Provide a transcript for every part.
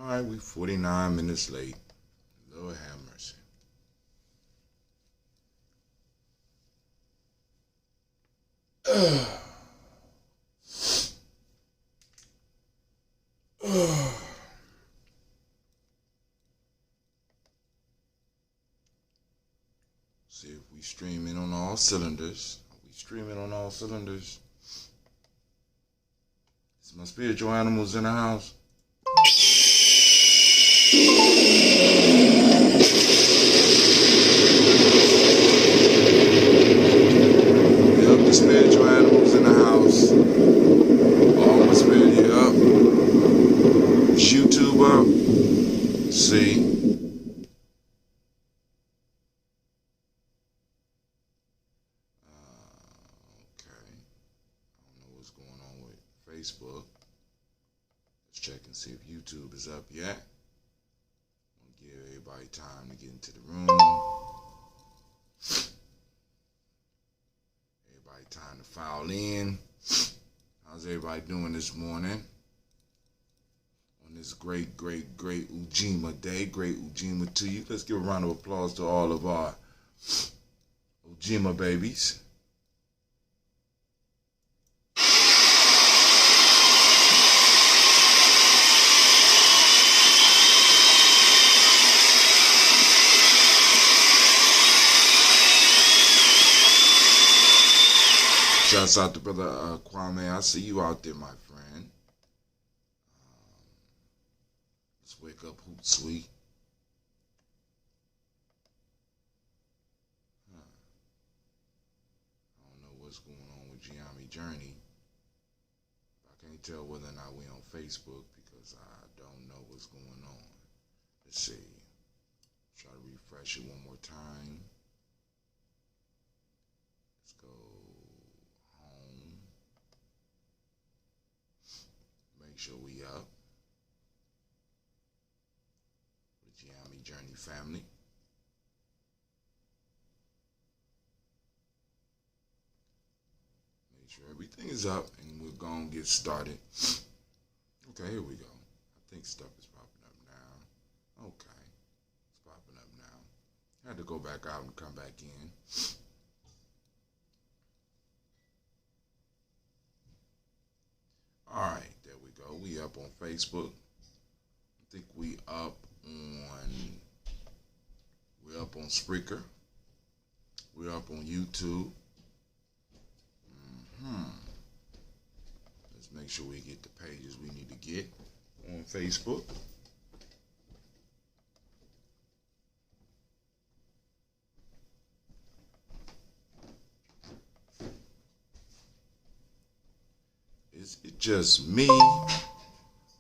Alright, we 49 minutes late. Lord have mercy. See if we streaming on all cylinders. Are we streaming on all cylinders? Is my spiritual animals in the house? Yep, the spiritual animals in the house. All my spirit, yep. Is YouTube up? See. Okay. I don't know what's going on with Facebook. Let's check and see if YouTube is up yet. I'll give everybody time to get into the room. Everybody time to file in. How's everybody doing this morning? On this great Ujima day. Great Ujima to you. Let's give a round of applause to all of our Ujima babies. Shouts out to brother Kwame. I see you out there, my friend. Let's wake up Hootsuite. I don't know what's going on with Gye-Nyame Journey. I can't tell whether or not we're on Facebook because I don't know what's going on. Let's see. Try to refresh it one more time. Let's go home. Make sure we up. With Gye-Nyame Journey family. Make sure everything is up and we're going to get started. Okay, here we go. I think stuff is popping up now. Okay. It's popping up now. I had to go back out and come back in. Alright, there we go. We up on Facebook. I think we're up on Spreaker. We're up on YouTube. Let's make sure we get the pages we need to get on Facebook. Is it just me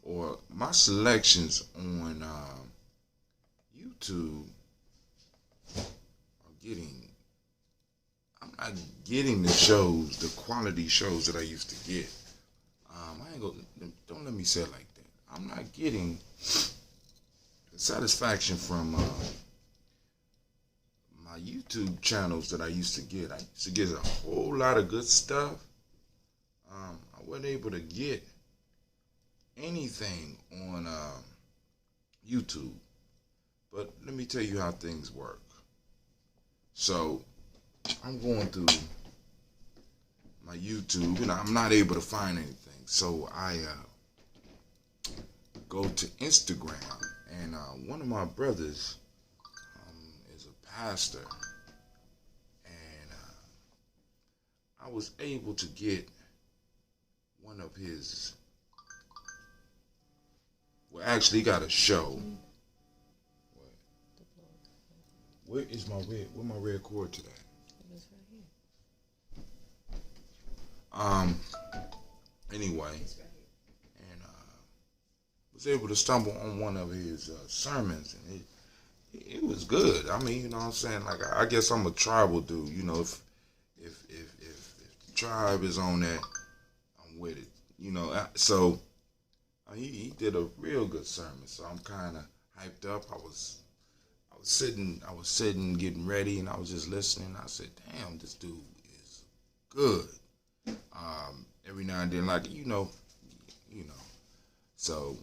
or my selections on YouTube are getting, I'm not getting the shows, the quality shows that I used to get. I ain't gonna, don't let me say it like that. I'm not getting the satisfaction from my YouTube channels that I used to get. I used to get a whole lot of good stuff. I wasn't able to get anything on YouTube. But let me tell you how things work. So I'm going through my YouTube and I'm not able to find anything. So I go to Instagram and one of my brothers is a pastor. And I was able to get one of his, well, actually, he got a show. Where is my red? Where my red cord today? It's right here. Anyway, and was able to stumble on one of his sermons, and it was good. I mean, you know what I'm saying? Like, I guess I'm a tribal dude. You know, if the tribe is on that, I'm with it. You know, so he did a real good sermon. So I'm kind of hyped up. I was sitting, getting ready, and I was just listening. I said, "Damn, this dude is good." Every now and then, like you know. So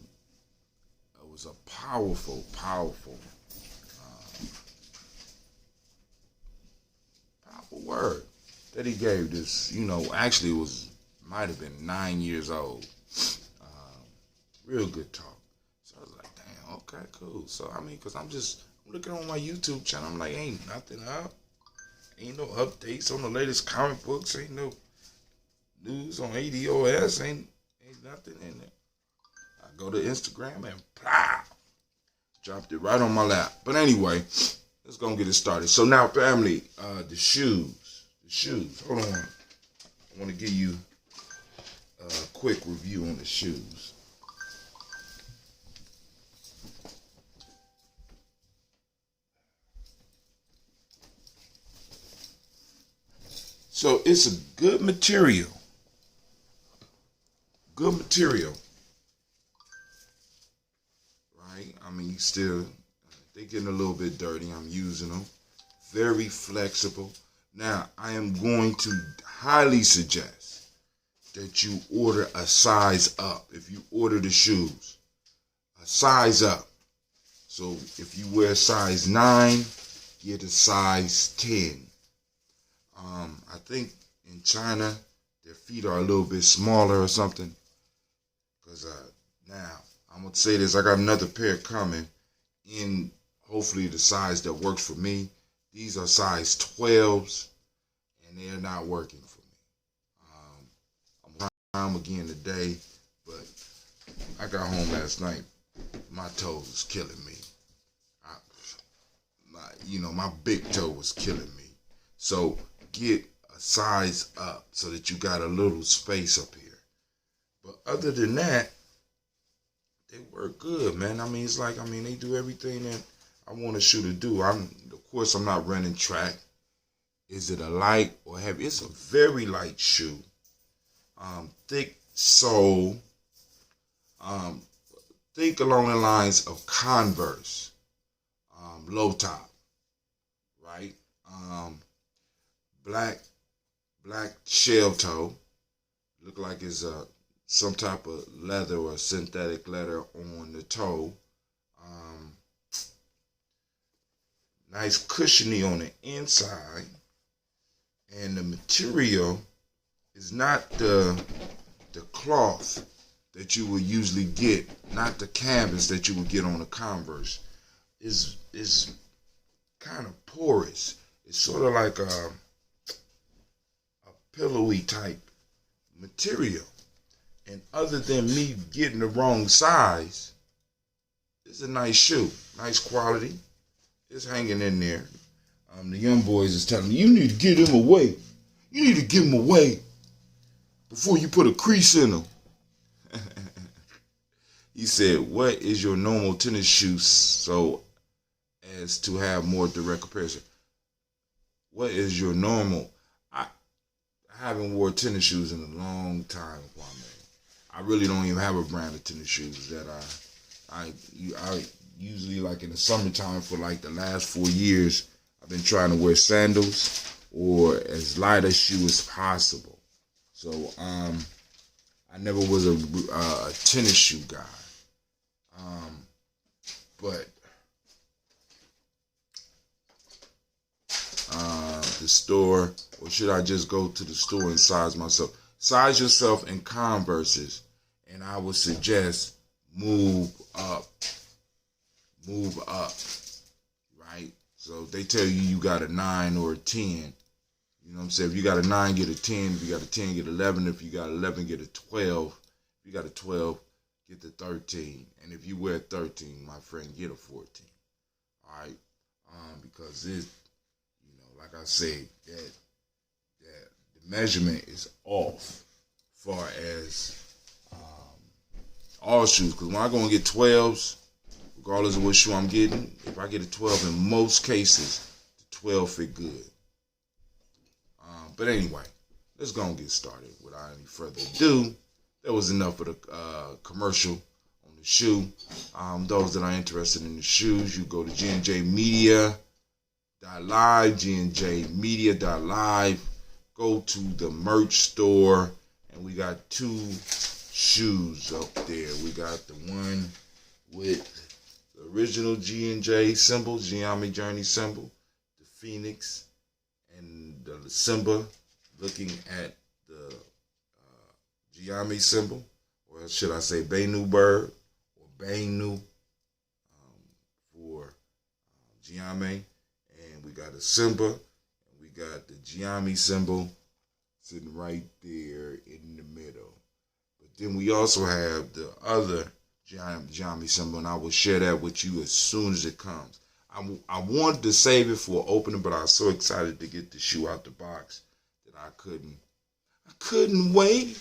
I was a powerful, powerful word that he gave this. Actually it might have been 9 years old. Real good talk. So I was like, damn, okay, cool. So because I'm looking on my YouTube channel, I'm like, ain't nothing up. Ain't no updates on the latest comic books. Ain't no news on ADOS. Ain't nothing in there. I go to Instagram and plow. Dropped it right on my lap. But anyway, let's go and get it started. So now, family, the shoes. Hold on. I want to give you a quick review on the shoes. So it's a good material. Good material. Right? Still, they're getting a little bit dirty. I'm using them. Very flexible. Now, I am going to highly suggest that you order a size up. If you order the shoes, a size up. So if you wear size 9, get a size 10. I think in China, their feet are a little bit smaller or something. Because now, I'm going to say this. I got another pair coming in hopefully the size that works for me. These are size 12s, and they're not working for me. I'm trying again today, but I got home last night. My toes was killing me. My big toe was killing me. So get a size up so that you got a little space up here. But other than that, they work good, man. It's like, they do everything that I want a shoe to do. Of course, I'm not running track. Is it a light or heavy? It's a very light shoe. Thick sole. Think along the lines of Converse. Low top. Right? Black shell toe. Look like it's some type of leather or synthetic leather on the toe. Nice cushiony on the inside. And the material is not the cloth that you would usually get, not the canvas that you would get on a Converse. It's kind of porous. It's sort of like a pillowy type material. And other than me getting the wrong size, it's a nice shoe. Nice quality. It's hanging in there. The young boys is telling me, you need to get him away. You need to give him away before you put a crease in him. He said, what is your normal tennis shoe so as to have more direct comparison? What is your normal? I haven't worn tennis shoes in a long time, Kwame. I really don't even have a brand of tennis shoes that I usually, like in the summertime for like the last 4 years, I've been trying to wear sandals or as light a shoe as possible. So I never was a tennis shoe guy. But the store, or should I just go to the store and size myself? Size yourself in Converses, and I would suggest move up, right? So they tell you got a 9 or a 10. You know what I'm saying? If you got a 9, get a 10. If you got a 10, get 11. If you got 11, get a 12. If you got a 12, get the 13. And if you wear 13, my friend, get a 14. All right? Because it, like I said, that the measurement is off far as all shoes. Because when I go and get 12s, regardless of what shoe I'm getting, if I get a 12, in most cases, the 12 fit good. But anyway, let's go and get started. Without any further ado, that was enough of the commercial on the shoe. Those that are interested in the shoes, you go to GNJmedia.live, GNJmedia.live. Go to the merch store, and we got 2 shoes up there. We got the one with the original G&J symbol, Gye-Nyame journey symbol, the phoenix, and the Simba looking at the Gye-Nyame symbol, or should I say Bennu bird, or Bennu for Gye-Nyame. And we got a Simba, and we got the Gye-Nyame symbol sitting right there in the middle. But then we also have the other Gye-Nyame symbol, and I will share that with you as soon as it comes. I wanted to save it for opening, but I was so excited to get the shoe out the box that I couldn't wait.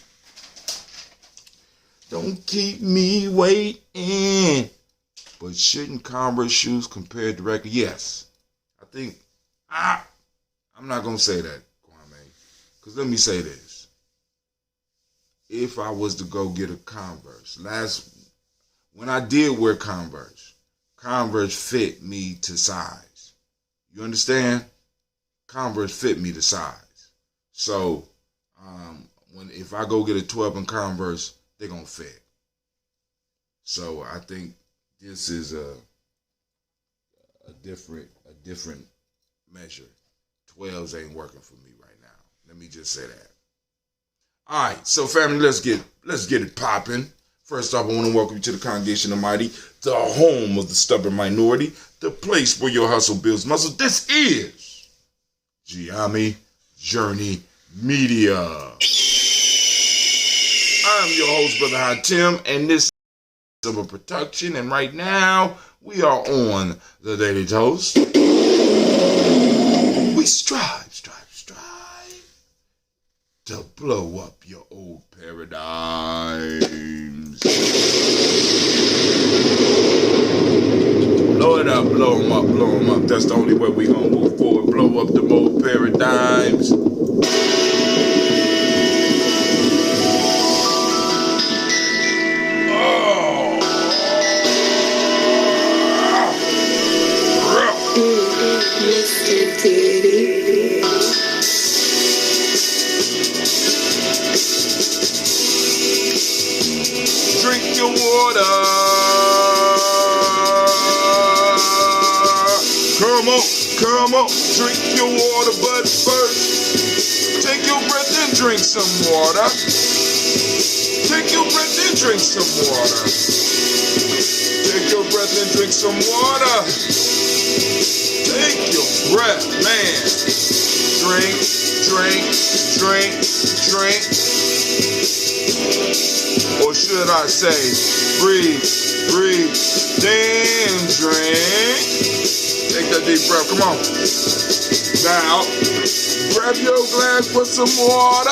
Don't keep me waiting. But shouldn't Converse shoes compare directly? Yes. I think I'm not gonna say that, Kwame. Because let me say this. If I was to go get a Converse, when I did wear Converse fit me to size. You understand? Converse fit me to size. So if I go get a 12 in Converse, they're gonna fit. So I think this is a different measure. 12s ain't working for me right now. Let me just say that. All right, so family, let's get it popping. First off, I want to welcome you to the Congregation of Mighty, the home of the stubborn minority, the place where your hustle builds muscle. This is Gye-Nyame Journey Media. I'm your host, Brother Hot Tim, and this is a production. And right now, we are on the Daily Toast. We strive to blow up your old paradigms. Blow it up, blow them up. That's the only way we gonna move forward. Blow up the old paradigms. Mr. Diddy. Drink your water. Come on, drink your water, but first, take your breath and drink some water. Take your breath and drink some water. Take your breath and drink some water. Take your breath, man. Drink. Or should I say, breathe, then drink. Take that deep breath, come on. Now, grab your glass for some water.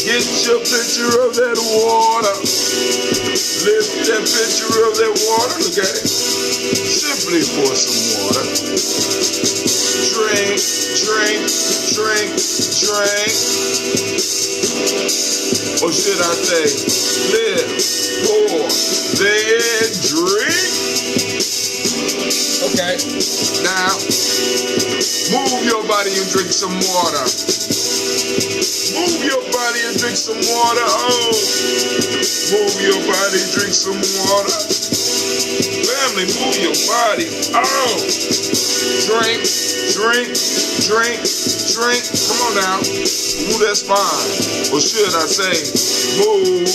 Get your picture of that water. Lift that picture of that water, look at it. Simply pour some water. Drink. Or should I say, live, pour, then drink? Okay, now, move your body and drink some water. Move your body and drink some water, oh. Move your body, drink some water. Family, move your body, oh. Drink. Come on now, move that spine. Or should I say, move,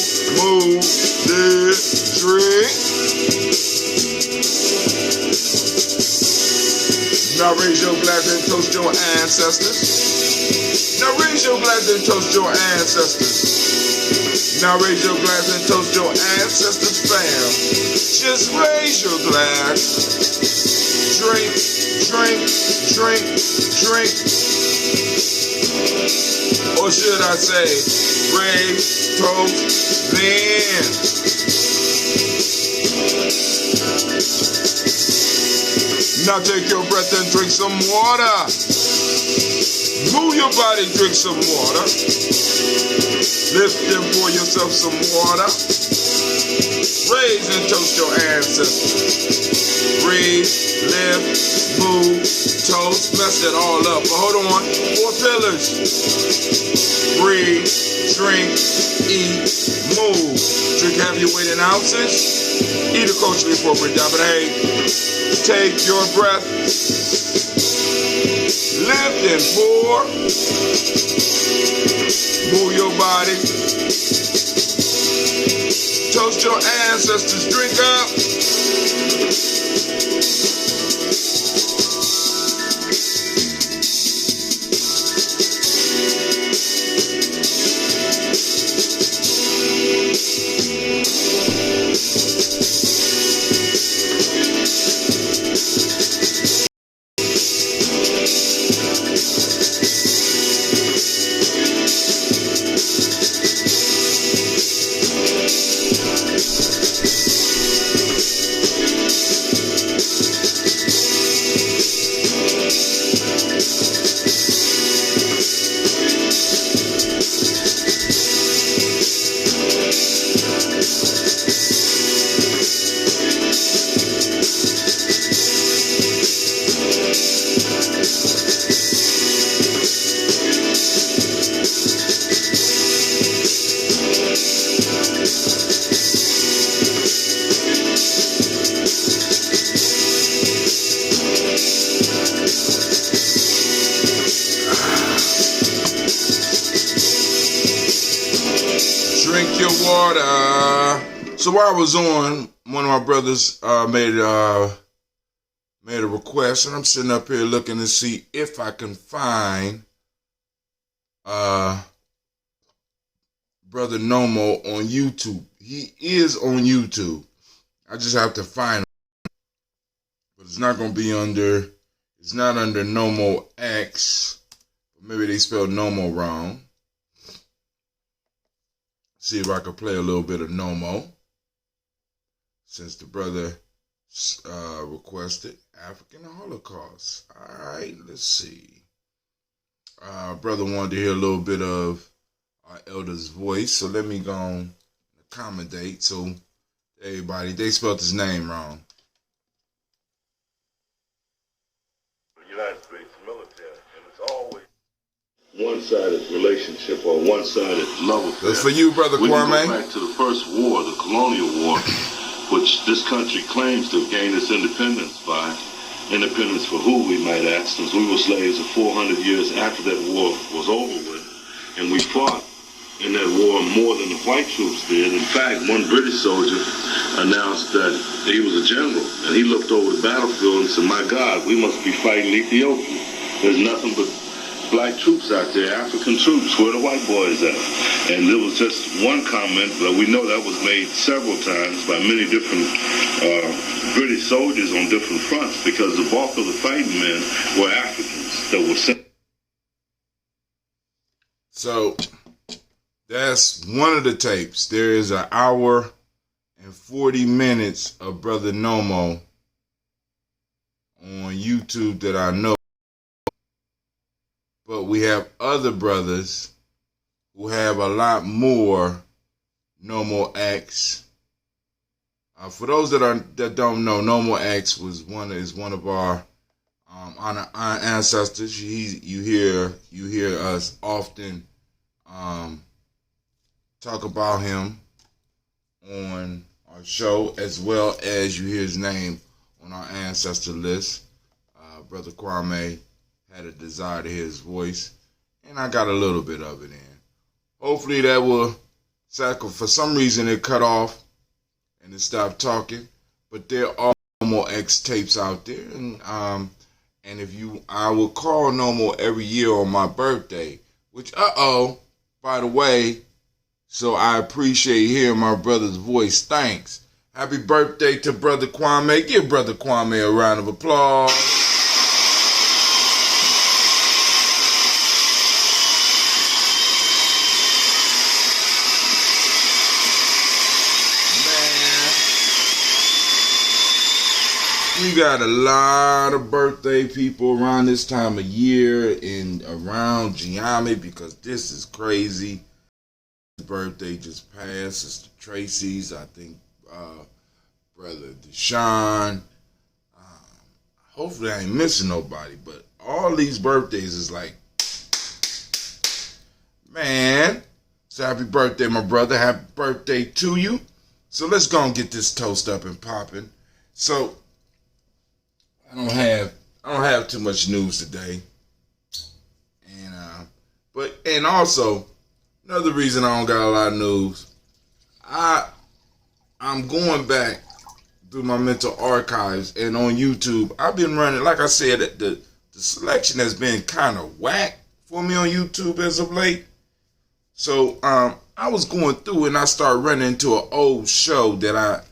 then drink. Now raise your glass and toast your ancestors. Now raise your glass and toast your ancestors. Now raise your glass and toast your ancestors, fam. Just raise your glass. Drink. Or should I say, raise, toast, then. Now take your breath and drink some water. Move your body, drink some water. Lift and pour yourself some water. Raise and toast your ancestors. Breathe, lift, move, toast. Mess it all up. But hold on. 4 pillars. Breathe, drink, eat, move. Drink heavy weight in ounces. Eat a culturally appropriate diet, but hey, take your breath, lift and pour, move your body, toast your ancestors, drink up. Drink your water. So while I was on, one of my brothers made a request, and I'm sitting up here looking to see if I can find Brother Nomo on YouTube. He is on YouTube. I just have to find him. But it's not going to be under, it's not under Nomo X. Maybe they spelled Nomo wrong. See if I can play a little bit of Nomo, since the brother requested African Holocaust. All right, let's see. Brother wanted to hear a little bit of our elder's voice, so let me go and accommodate. So everybody, they spelled his name wrong. The United States military, and it's always one-sided relationship or one-sided love affair. That's for you, Brother Kwame. We can go back to the first war, the colonial war, which this country claims to have gained its independence by. Independence for who, we might ask, since we were slaves for 400 years after that war was over with. And we fought in that war more than the white troops did. In fact, one British soldier announced that he was a general, and he looked over the battlefield and said, "My God, we must be fighting Ethiopia. There's nothing but black troops out there, African troops. Where the white boys at?" And there was just one comment, but we know that was made several times by many different British soldiers on different fronts, because the bulk of the fighting men were Africans that were sent. So that's one of the tapes. There is an hour and 40 minutes of Brother Nomo on YouTube that I know. But we have other brothers who have a lot more Nomo X. For those that don't know, Nomo X is one of our ancestors. You hear us often talk about him on our show, as well as you hear his name on our ancestor list. Brother Kwame had a desire to hear his voice, and I got a little bit of it in. Hopefully that will for some reason it cut off and it stopped talking, but there are Nomo X tapes out there, and I will call Nomo every year on my birthday, which by the way, so I appreciate hearing my brother's voice. Thanks. Happy birthday to Brother Kwame. Give Brother Kwame a round of applause. We got a lot of birthday people around this time of year and around Gye-Nyame, because this is crazy. His birthday just passed. Sister Tracy's, I think, Brother Deshaun. Hopefully I ain't missing nobody, but all these birthdays is like, man. So happy birthday, my brother. Happy birthday to you. So let's go and get this toast up and popping. So I don't have too much news today. And also another reason I don't got a lot of news. I'm going back through my mental archives and on YouTube. I've been running, like I said, the selection has been kind of whack for me on YouTube as of late. So I was going through and I started running into an old show that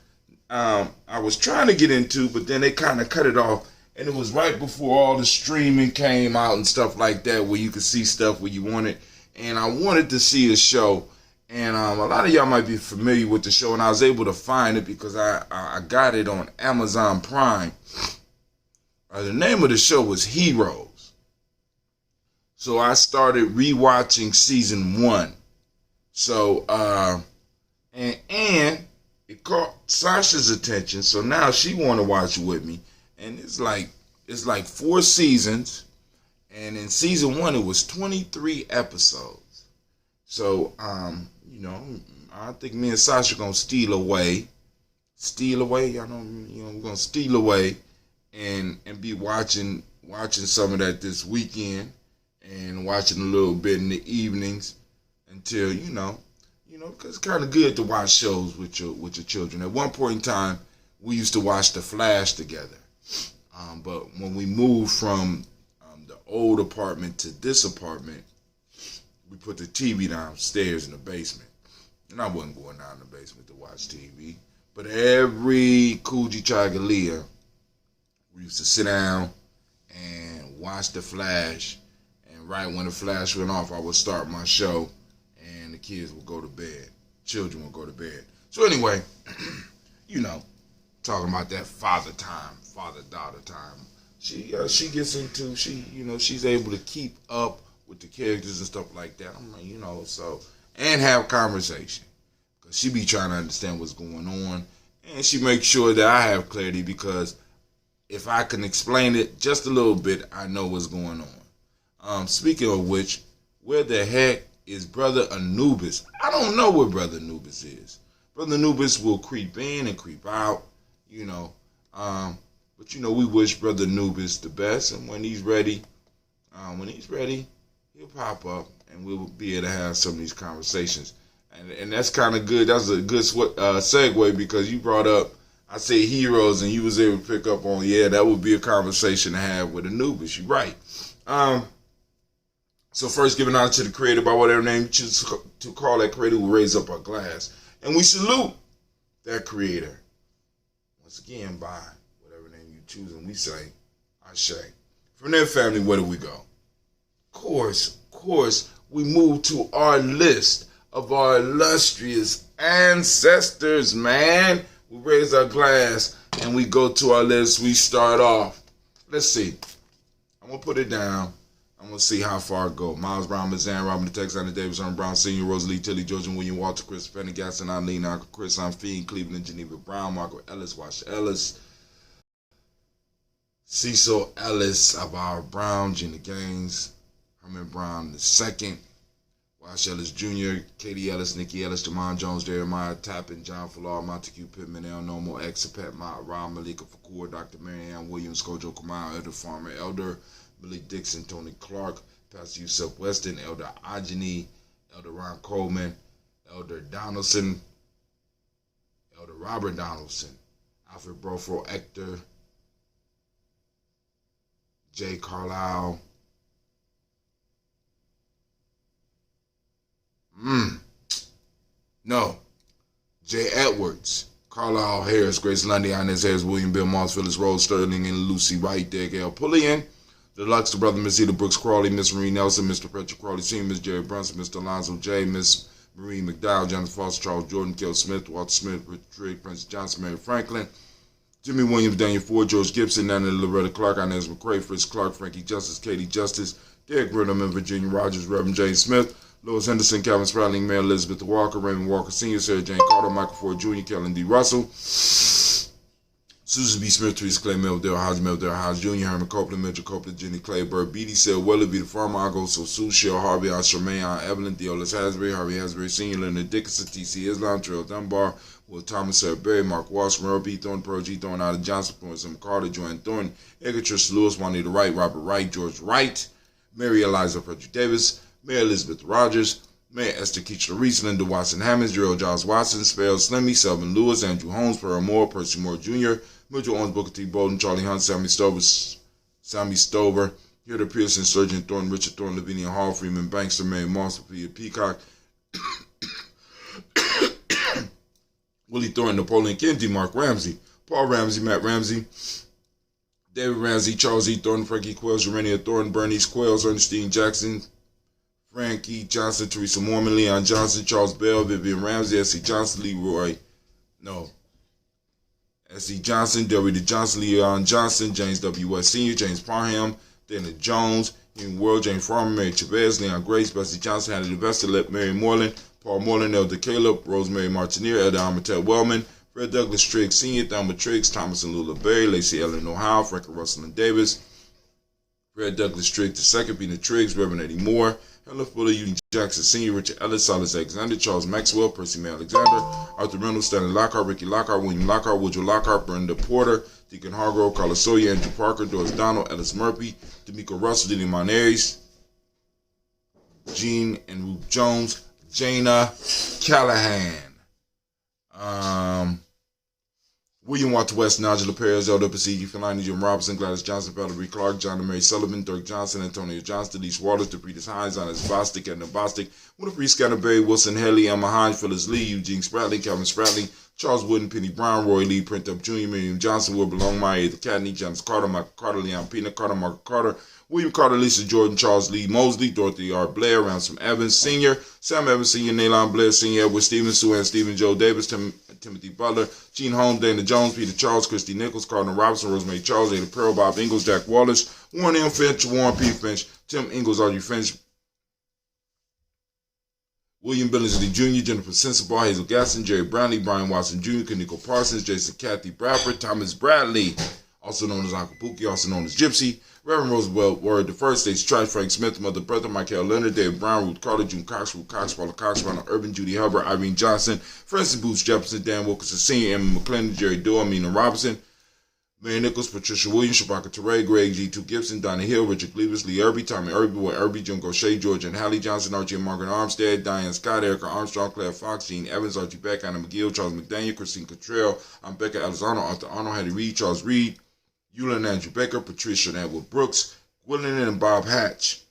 I was trying to get into, but then they kind of cut it off. And it was right before all the streaming came out and stuff like that, where you could see stuff where you wanted. And I wanted to see a show. And a lot of y'all might be familiar with the show. And I was able to find it because I got it on Amazon Prime. The name of the show was Heroes. So I started rewatching season 1. So, and it caught Sasha's attention. So now she want to watch it with me. And it's like 4 seasons, and in season 1 it was 23 episodes. So I think me and Sasha gonna steal away. Y'all know, we're gonna steal away and be watching some of that this weekend, and watching a little bit in the evenings until because it's kind of good to watch shows with your children. At one point in time, we used to watch The Flash together. But when we moved from the old apartment to this apartment, we put the TV downstairs in the basement. And I wasn't going down in the basement to watch TV. But every Kuji Chagalia, we used to sit down and watch The Flash. And right when The Flash went off, I would start my show. And the kids would go to bed. Children would go to bed. So anyway, talking about that father-daughter time. She gets into, she's able to keep up with the characters and stuff like that. I'm like, and have conversation. Because she be trying to understand what's going on. And she makes sure that I have clarity, because if I can explain it just a little bit, I know what's going on. Speaking of which, where the heck is Brother Anubis? I don't know where Brother Anubis is. Brother Anubis will creep in and creep out. But we wish Brother Anubis the best, and when he's ready, he'll pop up, and we'll be able to have some of these conversations. And that's kind of good. That's a good segue, because you brought up, I say Heroes, and you was able to pick up on, that would be a conversation to have with Anubis. You're right. So first, giving honor to the Creator by whatever name you choose to call that Creator, who raise up our glass, and we salute that Creator. Once again, by whatever name you choose, and we say, Ashe. From their family, where do we go? Of course, we move to our list of our illustrious ancestors, man. We raise our glass, and we go to our list. We start off. Let's see. I'm going to put it down. I'm going to see how far I go. Miles Brown, Mazan, Robin the Texas, Anna Davis, Arnold Brown Sr., Rosalie, Tilly, Georgian, William, Walter, Chris, Pendergast, and Eileen, Uncle Chris, Fiend, Cleveland, Geneva Brown, Marco Ellis, Wash Ellis, Cecil Ellis, Abar Brown, Gina Gaines, Herman Brown II, Wash Ellis Jr., Katie Ellis, Nikki Ellis, Jamon Jones, Jeremiah Tappan, John Falar, Montague Pittman, El Nomo, Exapet, Ron Malika Fakur, Dr. Mary Ann Williams, Kojo Kamal, Elder Farmer, Elder Billy Dixon, Tony Clark, Pastor Yusuf Weston, Elder Ajani, Elder Ron Coleman, Elder Donaldson, Elder Robert Donaldson, Alfred Brofro Ector, Jay Carlisle, Jay Edwards, Carlisle Harris, Grace Lundy, Inez Harris, William Bill Moss, Phyllis Rose, Sterling, and Lucy Wright, Derek L. Pullian, Deluxe, the brother Miss Eda Brooks Crawley, Miss Marie Nelson, Mr. Patrick Crawley Sr., Miss Jerry Brunson, Mr. Alonzo J., Miss Marie McDowell, Jonathan Foster, Charles Jordan, Kel Smith, Walter Smith, Richard Prince Johnson, Mary Franklin, Jimmy Williams, Daniel Ford, George Gibson, Nana Loretta Clark, Inez McCrae, Fritz Clark, Frankie Justice, Katie Justice, Derek Brenham, and Virginia Rogers, Reverend James Smith, Lois Henderson, Calvin Sprouting, Mary Elizabeth Walker, Raymond Walker Sr., Sarah Jane Carter, Michael Ford Jr., Kellen D. Russell, Susan B. Smith, Teresa Clay, Melville Hodge Jr., Herman Copeland, Mitchell Copeland, Jenny Clay, Bird, Beatty, Sale, Willoughby, the Farmer, Argo, Sue, Shell, Harvey, Charmaine, Evelyn, Deolis Hasbury, Harvey Hasbury Sr., Leonard Dickinson, T.C. Islam, Trail Dunbar, Will Thomas, Sarah Berry, Mark Walsh, Merle B. Thornton, Pearl G. Thornton, Ida Johnson, Florence M. Carter, Joanne Thornton, Edgar Trisha Lewis, Juanita Wright, Robert Wright, George Wright, Mary Eliza Frederick Davis, Mary Elizabeth Rogers, Mayor Esther Keachler Reese, Linda Watson Hammonds, Gerald Giles Watson, Spell Slimmy, Selvin Lewis, Andrew Holmes, Pearl Moore, Percy Moore Jr., Mitchell Owens, Booker T. Bolden, Charlie Hunt, Sammy Stover, Hilda Pearson, Surgeon Thornton, Richard Thornton, Lavinia Hall, Freeman Bankster, Mary Moss, Sophia Peacock, Willie Thornton, Napoleon Kennedy, Mark Ramsey, Paul Ramsey, Matt Ramsey, David Ramsey, Charles E. Thornton, Frankie Quells, Urania Thornton, Bernice Quells, Ernestine Jackson, Frankie Johnson, Teresa Mormon, Leon Johnson, Charles Bell, Vivian Ramsey, S.C. Johnson, S.C. Johnson, Delrita Johnson, Leon Johnson, James W. West Sr., James Parham, Dana Jones, Human World, James Farmer, Mary Chavez, Leon Grace, Bessie Johnson, Hannah Investor, Mary Moreland, Paul Moreland, Elder Caleb, Rosemary Martineer, Elder Amatel Wellman, Fred Douglas Triggs Sr., Thelma Triggs, Thomas and Lula Berry, Lacey Ellen O'Howe, Franklin Russell and Davis, Fred Douglas Triggs II, Peter Triggs, Reverend Eddie Moore, Helen Fuller, Eugene Jackson Sr., Richard Ellis, Silas Alexander, Charles Maxwell, Percy May Alexander, Arthur Reynolds, Stanley Lockhart, Ricky Lockhart, William Lockhart, Woodrow Lockhart, Brenda Porter, Deacon Hargrove, Carlos Sawyer, Andrew Parker, Doris Donald, Ellis Murphy, D'Amico Russell, Diddy Monares, Jean and Ruth Jones, Jana Callahan, William Walter West, Nigel Perez, LWC, Felani, Jim Robinson, Gladys Johnson, Valerie Clark, John and Mary Sullivan, Dirk Johnson, Antonio Johnston, Denise Waters, Depretis Hines, Honest Bostic, Edna Bostic, Winifred Scatterberry, Wilson Haley, Emma Hines, Phyllis Lee, Eugene Spratley, Calvin Spratley, Charles Wooden, Penny Brown, Roy Lee, Print Up Jr., Miriam Johnson, Wilbur Longmire, Ethan Cadney, James Carter, Michael Carter, Leon Peanut Carter, Margaret Carter, William Carter, Lisa Jordan, Charles Lee Mosley, Dorothy R. Blair, Ransom Evans Sr., Sam Evans Sr., Naylon Blair Sr., Edward Stevens, Sue Ann Stevens, Joe Davis, Timothy Butler, Gene Holmes, Dana Jones, Peter Charles, Christy Nichols, Cardinal Robinson, Rosemary Charles, Ada Pearl, Bob Ingalls, Jack Wallace, Warren M. Finch, Warren P. Finch, Tim Ingalls, Audrey Finch, William Billingsley Jr., Jennifer Sensabaugh, Hazel Gaston, Jerry Brownlee, Brian Watson Jr., Kaniko Parsons, Jason Kathy Bradford, Thomas Bradley, also known as Uncle Pookie, also known as Gypsy, Reverend Roosevelt Word, the First States Tribe, Frank Smith, Mother Bertha, Michael Leonard, David Brown, Ruth Carter, June Cox, Ruth Cox, Paula Cox, Ronald Urban, Judy Hubbard, Irene Johnson, Francis Booth Jefferson, Dan Wilkinson Sr., Emma McClendon, Jerry Doyle, Mina Robinson, Mary Nichols, Patricia Williams, Shabaka Teray, Greg G2 Gibson, Donna Hill, Richard Cleavis, Lee Irby, Tommy Irby, Boy Irby, Jim Gaucher, George and Hallie Johnson, Archie and Margaret Armstead, Diane Scott, Erica Armstrong, Claire Fox, Gene Evans, Archie Beck, Anna McGill, Charles McDaniel, Christine Cottrell, I'm Becca Alessandro, Arthur Arnold, Hattie Reed, Charles Reed, Eula and Andrew Baker, Patricia and Edward Brooks, Gwendolyn and Bob Hatch.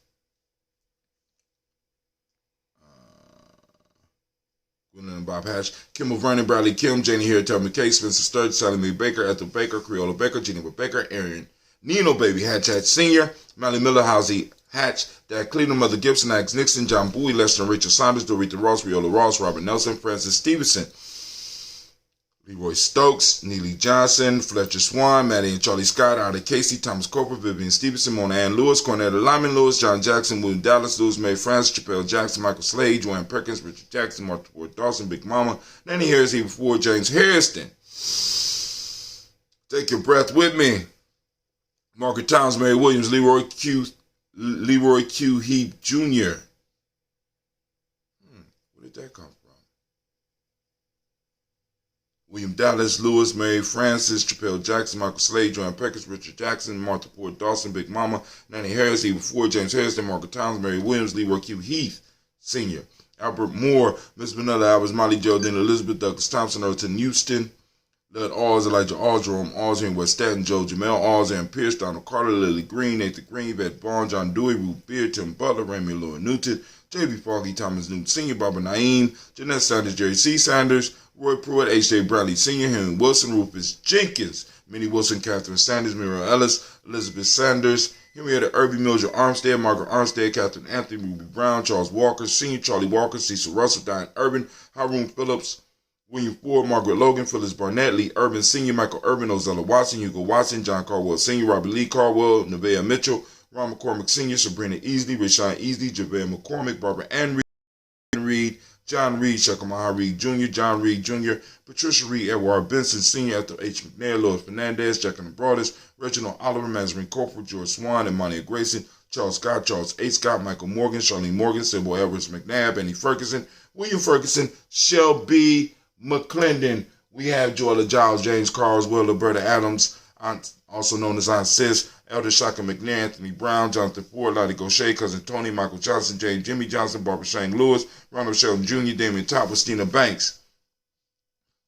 Gwendolyn and Bob Hatch, Kimball Vernon, Bradley Kim, Janie Harry, Tel McKay, Spencer Sturge, Sally Mae Baker, Ethel Baker, Creola Baker, Jennifer Baker, Aaron Nino Baby Hatch Hatch Sr., Mally Miller, Housie Hatch, Dad Cleveland, Mother Gibson, Alex Nixon, John Bowie, Lester and Rachel Saunders, Dorita Ross, Riola Ross, Robert Nelson, Francis Stevenson, Leroy Stokes, Neely Johnson, Fletcher Swan, Maddie and Charlie Scott, Ida Casey, Thomas Cooper, Vivian Stevenson, Mona Ann Lewis, Cornetta Lyman Lewis, John Jackson, William Dallas Lewis, Mae France, Chappelle Jackson, Michael Slade, Joanne Perkins, Richard Jackson, Martha Ward Dawson, Big Mama, Nanny Harris, even before James Harrison. Take your breath with me. Margaret Towns, Mary Williams, Leroy Q. Heath Jr. Where did that come from? William Dallas, Lewis, Mary Francis, Chappelle Jackson, Michael Slade, Joanne Perkins, Richard Jackson, Martha Ford Dawson, Big Mama, Nanny Harris, even before James Harrison, Margaret Towns, Mary Williams, Leroy Q. Heath Sr., Albert Moore, Miss Vanilla Albers, Molly Jordan, Elizabeth Douglas Thompson, Erton Houston, Lud Alls, Elijah Alls, Jerome Alls, in West Staten, Joe Jamel Alls, Aaron Pierce, Donald Carter, Lily Green, Nathan Green, Yvette Bond, John Dewey, Ruth Beard, Tim Butler, Remy Lloyd Newton, J.B. Foggy, Thomas Newton Sr., Barbara Naeem, Jeanette Sanders, Jerry C. Sanders, Roy Pruitt, H.J. Bradley Sr., Henry Wilson, Rufus Jenkins, Minnie Wilson, Catherine Sanders, Muriel Ellis, Elizabeth Sanders, Henrietta Irby, Mildred Armstead, Margaret Armstead, Catherine Anthony, Ruby Brown, Charles Walker, Sr., Charlie Walker, Cecil Russell, Diane Urban, Haroon Phillips, William Ford, Margaret Logan, Phyllis Barnett, Lee Urban Sr., Michael Urban, Ozella Watson, Hugo Watson, John Caldwell Sr., Robert Lee Caldwell, Nevaeh Mitchell, Ron McCormick Sr., Sabrina Easley, Rashawn Easley, Javale McCormick, Barbara Ann Reed, John Reed, Shekamaha Reed Jr., John Reed Jr., Patricia Reed, Edward Benson Sr., Ethel H. McNair, Louis Fernandez, Jack and the Broadest, Reginald Oliver, Mazarin Corporal, George Swan, and Monia Grayson, Charles Scott, Charles A. Scott, Michael Morgan, Charlene Morgan, Sybil Edwards McNabb, Annie Ferguson, William Ferguson, Shelby McClendon. We have Joella Giles, James Carswell, Roberta Adams, also known as Aunt Sis, Elder Shaka McNair, Anthony Brown, Jonathan Ford, Lottie Gaucher, Cousin Tony, Michael Johnson, James Jimmy Johnson, Barbara Shane Lewis, Ronald Sheldon Jr., Damian Top, Stina Banks,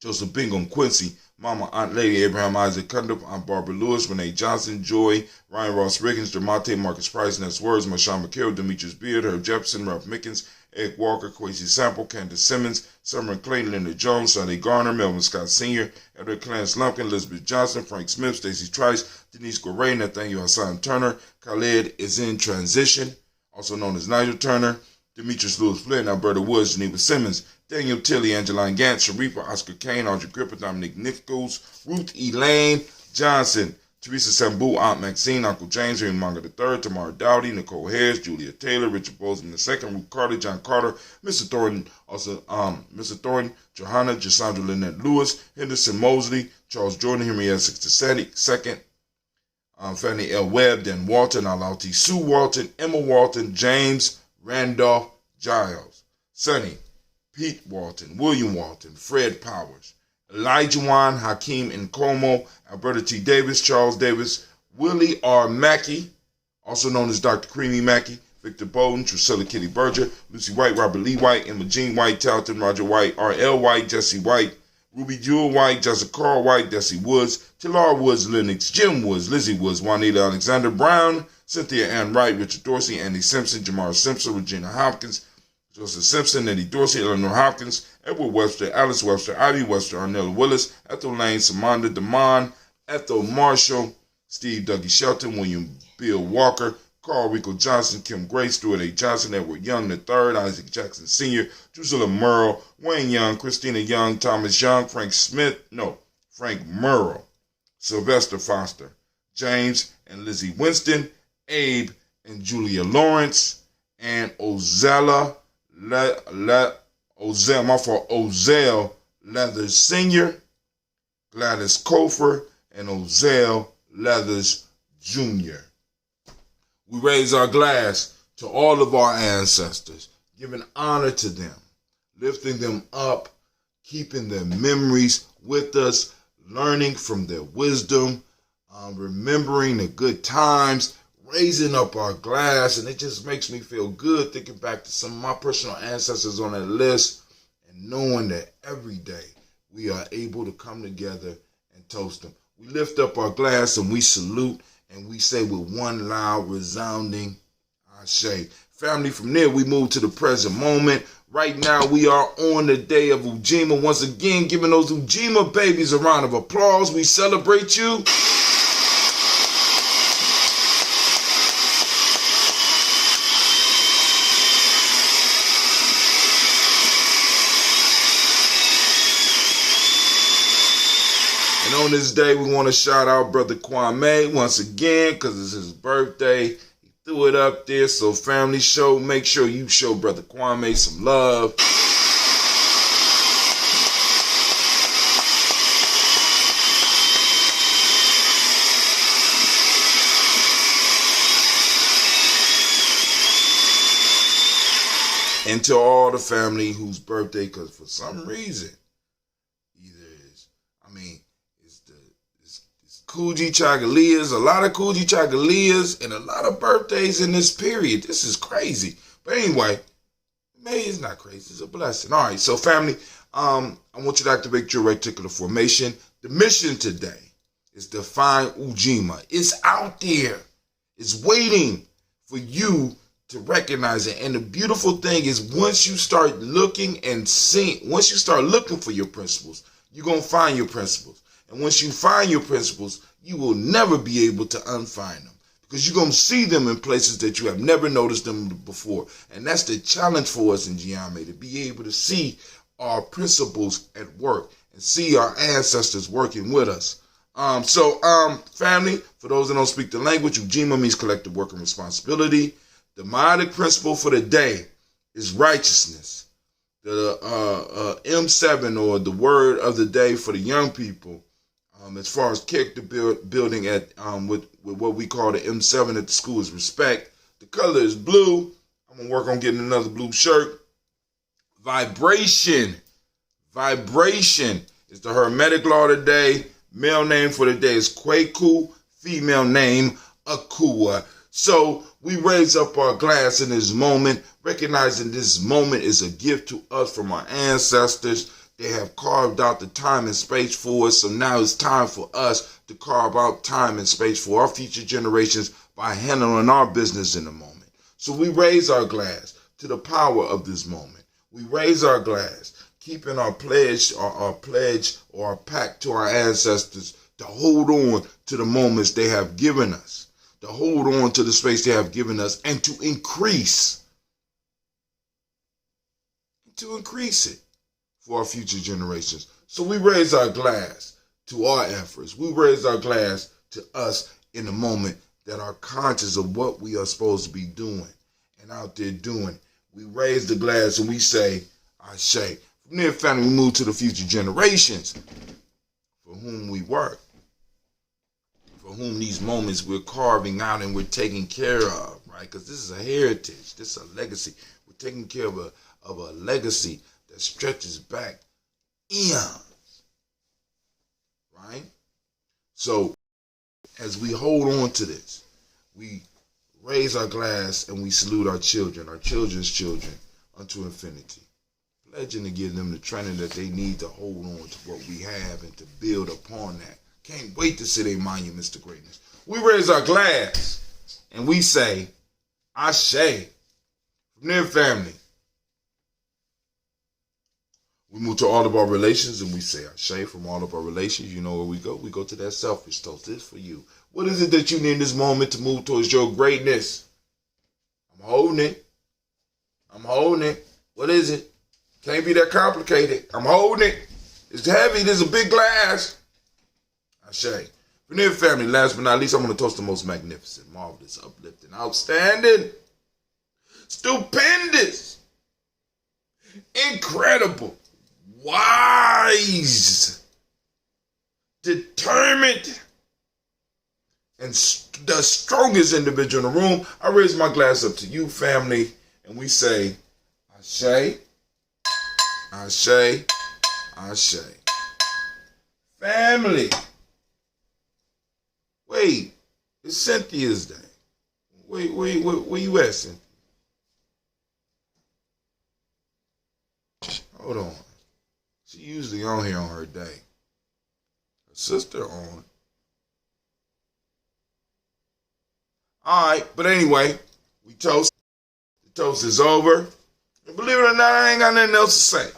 Joseph Bingham Quincy, Mama Aunt Lady Abraham Isaac Cundiff, Aunt Barbara Lewis, Renee Johnson, Joy, Ryan Ross Riggins, Dermonte Marcus Price, Ness Words, Marshawn McCarroll, Demetrius Beard, Herb Jefferson, Ralph Mickens, Ed Walker, Quincy Sample, Candace Simmons, Summer Clayton, Leonard Jones, Sonny Garner, Melvin Scott Sr., Edward Clarence Lumpkin, Elizabeth Johnson, Frank Smith, Stacey Trice, Denise Goray, Nathaniel Hassan Turner, Khaled is in transition, also known as Nigel Turner, Demetrius Lewis Flynn, Alberta Woods, Geneva Simmons, Daniel Tilley, Angeline Gantz, Sharifa, Oscar Kane, Audrey Gripper, Dominic Nichols, Ruth Elaine Johnson, Teresa Sambu, Aunt Maxine, Uncle James, Henry Manga III, Tamara Dowdy, Nicole Harris, Julia Taylor, Richard Bozeman II, Ruth Carter, John Carter, Mr. Thornton, Mr. Thornton, Johanna, Jasandra Lynette Lewis, Henderson Mosley, Charles Jordan, Henry S. II, Fanny L. Webb, Dan Walton, Alauti Sue Walton, Emma Walton, James Randolph Giles, Sonny, Pete Walton, William Walton, Fred Powers, Elijah Juan, Hakeem Nkomo, Alberta T. Davis, Charles Davis, Willie R. Mackey, also known as Dr. Creamy Mackey, Victor Bowden, Drusilla Kitty Berger, Lucy White, Robert Lee White, Emma Jean White, Talton, Roger White, R.L. White, Jesse White, Ruby Jewel White, Jessica Carl White, Desi Woods, Tilar Woods, Lennox, Jim Woods, Lizzie Woods, Juanita Alexander Brown, Cynthia Ann Wright, Richard Dorsey, Andy Simpson, Jamar Simpson, Regina Hopkins, Joseph Simpson, Eddie Dorsey, Eleanor Hopkins, Edward Webster, Alice Webster, Ivy Webster, Arnella Willis, Ethel Lane, Samanda Damon, Ethel Marshall, Steve Dougie Shelton, William Bill Walker, Carl Rico Johnson, Kim Gray, Stuart A. Johnson, Edward Young III, Isaac Jackson Sr., Drusilla Merle, Wayne Young, Christina Young, Thomas Young, Frank Merle, Sylvester Foster, James and Lizzie Winston, Abe and Julia Lawrence, and Ozell Leathers Sr., Gladys Kofer, and Ozell Leathers Jr. We raise our glass to all of our ancestors, giving honor to them, lifting them up, keeping their memories with us, learning from their wisdom, remembering the good times, raising up our glass, and it just makes me feel good thinking back to some of my personal ancestors on that list and knowing that every day we are able to come together and toast them. We lift up our glass and we salute and we say with one loud, resounding Ashe. Family, from there we move to the present moment. Right now we are on the day of Ujima. Once again, giving those Ujima babies a round of applause. We celebrate you. And on this day, we want to shout out Brother Kwame once again because it's his birthday. He threw it up there. So family, make sure you show Brother Kwame some love. And to all the family whose birthday, because for some reason, Kuji Chagalias, a lot of Kuji Chagalias, and a lot of birthdays in this period. This is crazy. But anyway, maybe it's not crazy. It's a blessing. All right, so family, I want you to activate your reticular formation. The mission today is to find Ujima. It's out there. It's waiting for you to recognize it. And the beautiful thing is once you start looking and seeing, once you start looking for your principles, you're going to find your principles. And once you find your principles, you will never be able to unfind them because you're going to see them in places that you have never noticed them before. And that's the challenge for us in Gye-Nyame, to be able to see our principles at work and see our ancestors working with us. Family, for those that don't speak the language, Ujima means collective work and responsibility. The Ma'atic principle for the day is righteousness. The M7, or the word of the day for the young people, as far as character building at with what we call the M7 at the school, is respect. The color is blue. I'm going to work on getting another blue shirt. Vibration. Vibration is the Hermetic law today. Male name for the day is Kwaku. Female name, Akua. So we raise up our glass in this moment, recognizing this moment is a gift to us from our ancestors. They have carved out the time and space for us. So now it's time for us to carve out time and space for our future generations by handling our business in the moment. So we raise our glass to the power of this moment. We raise our glass, keeping our pledge or our pact to our ancestors to hold on to the moments they have given us, to hold on to the space they have given us, and to increase it for our future generations. So we raise our glass to our efforts. We raise our glass to us in the moment that are conscious of what we are supposed to be doing and out there doing. We raise the glass and we say, Ashe. From there, family, we move to the future generations for whom we work, for whom these moments we're carving out and we're taking care of, right? Because this is a heritage. This is a legacy. We're taking care of a legacy that stretches back eons, right? So as we hold on to this, we raise our glass and we salute our children's children unto infinity, pledging to give them the training that they need to hold on to what we have and to build upon that. Can't wait to see their monuments to greatness. We raise our glass and we say, Ashe. From their family, we move to all of our relations and we say, Ashe. From all of our relations, you know where we go? We go to that selfish toast. This for you. What is it that you need in this moment to move towards your greatness? I'm holding it. What is it? Can't be that complicated. I'm holding it. It's heavy. There's a big glass. Ashe. From their family, last but not least, I'm going to toast the most magnificent, marvelous, uplifting, outstanding, stupendous, incredible, wise, determined, and the strongest individual in the room. I raise my glass up to you, family, and we say, Ashe, Ashe, Ashe. Family. Wait, it's Cynthia's day. Wait, where you at, Cynthia? Hold on. She usually on here on her day. Her sister on. Alright, but anyway, we toast. The toast is over. And believe it or not, I ain't got nothing else to say.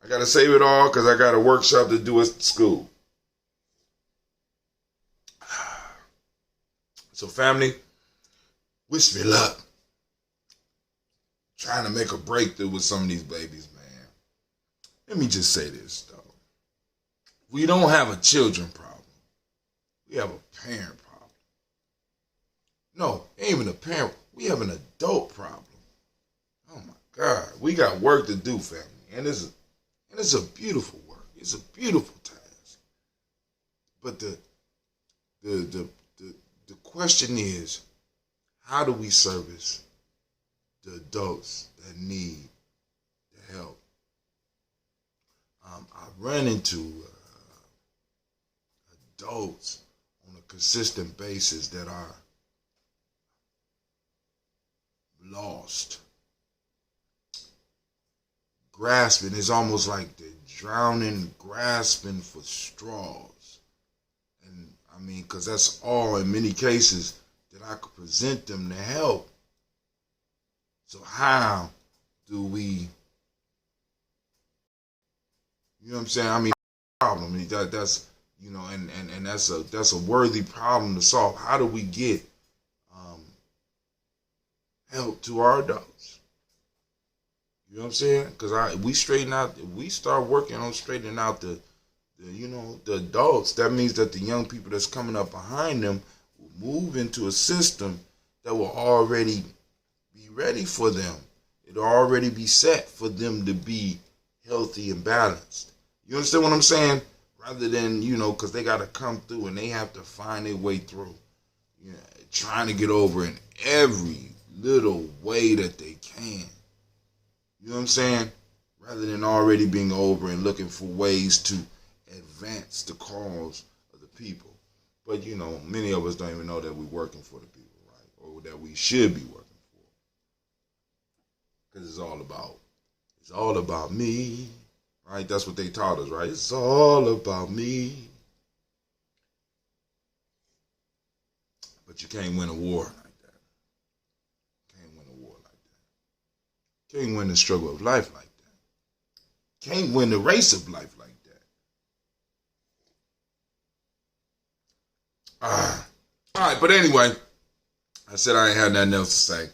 I gotta save it all because I got a workshop to do at school. So family, wish me luck. Trying to make a breakthrough with some of these babies, man. Let me just say this, though. We don't have a children problem. We have a parent problem. No, ain't even a parent. We have an adult problem. Oh my God. We got work to do, family. And it's a beautiful work. It's a beautiful task. But the question is, how do we service the adults that need the help? I run into adults on a consistent basis that are lost. Grasping is almost like they're drowning, grasping for straws. And I mean, because that's all in many cases that I could present them to help. So how do we, you know what I'm saying? I mean, problem. I mean, that's, you know, and that's a worthy problem to solve. How do we get help to our adults? You know what I'm saying? Because we start working on straightening out the adults. That means that the young people that's coming up behind them will move into a system that will already be ready for them. It'll already be set for them to be healthy and balanced. You understand what I'm saying? Rather than, because they got to come through and they have to find their way through. Trying to get over in every little way that they can. You know what I'm saying? rather than already being over and looking for ways to advance the cause of the people. But, you know, many of us don't even know that we're working for the people, right? Or that we should be working for. Because it's all about me, right? That's what they taught us, right? It's all about me. But you can't win a war like that. Can't win a war like that. Can't win the struggle of life like that. Can't win the race of life like that. All right, but anyway, I said I ain't had nothing else to say.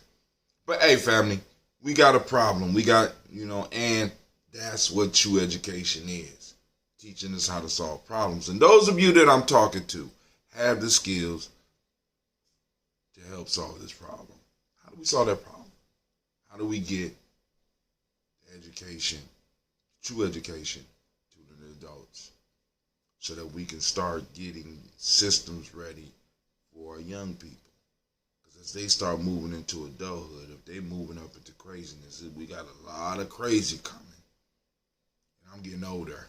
But hey, family, we got a problem. We got, and that's what true education is. Teaching us how to solve problems. And those of you that I'm talking to have the skills to help solve this problem. How do we solve that problem? How do we get education, true education, to the adults so that we can start getting systems ready for our young people? Because as they start moving into adulthood, if they're moving up into craziness, we got a lot of crazy coming. And I'm getting older.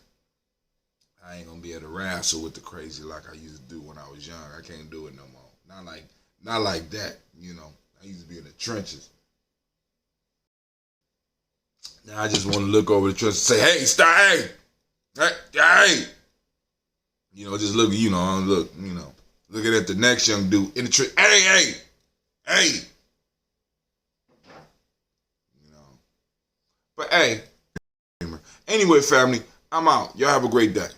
I ain't gonna be able to wrestle with the crazy like I used to do when I was young. I can't do it no more. Not like that, I used to be in the trenches. Now I just want to look over the trenches and say, hey, stop, hey. Just look, looking at the next young dude in the trench. Hey. But hey, anyway, family, I'm out. Y'all have a great day.